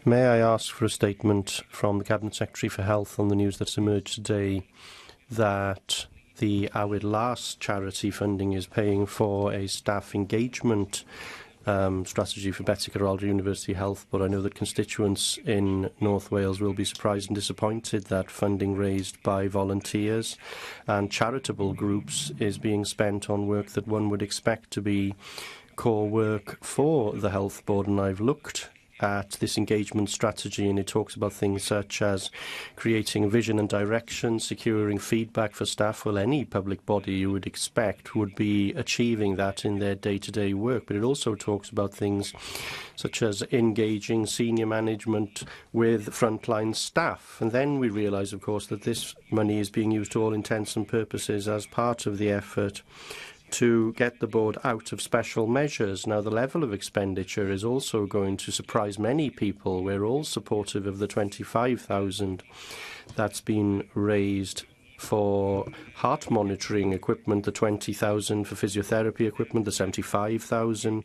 May I ask for a statement from the Cabinet Secretary for Health on the news that's emerged today that the Awyr Las charity funding is paying for a staff engagement strategy for Betty Carolda University Health, but I know that constituents in North Wales will be surprised and disappointed that funding raised by volunteers and charitable groups is being spent on work that one would expect to be core work for the Health Board. And I've looked at this engagement strategy, and it talks about things such as creating vision and direction, securing feedback for staff. Well, any public body you would expect would be achieving that in their day-to-day work. But it also talks about things such as engaging senior management with frontline staff. And then we realise, of course, that this money is being used to all intents and purposes as part of the effort to get the board out of special measures. Now, the level of expenditure is also going to surprise many people. We're all supportive of the 25,000 that's been raised for heart monitoring equipment, the 20,000 for physiotherapy equipment, the 75,000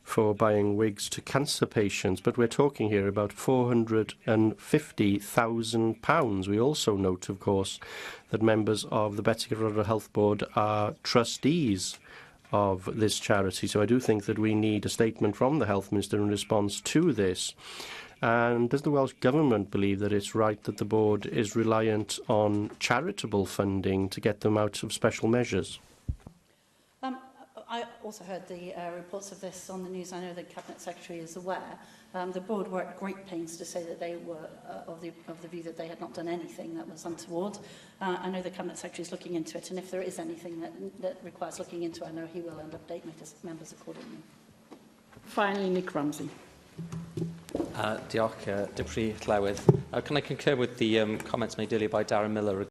for buying wigs to cancer patients. But we're talking here about £450,000. We also note, of course, that members of the Betty Carolda Health Board are trustees of this charity. So I do think that we need a statement from the Health Minister in response to this. And does the Welsh Government believe that it's right that the board is reliant on charitable funding to get them out of special measures? I also heard the reports of this on the news. I know the Cabinet Secretary is aware. The board were at great pains to say that they were of the view that they had not done anything that was untoward. I know the Cabinet Secretary is looking into it, and if there is anything that requires looking into, I know he will, and update members accordingly. Finally, Nick Ramsey. Diolch, Deputy Llywydd. Can I concur with the comments made earlier by Darren Miller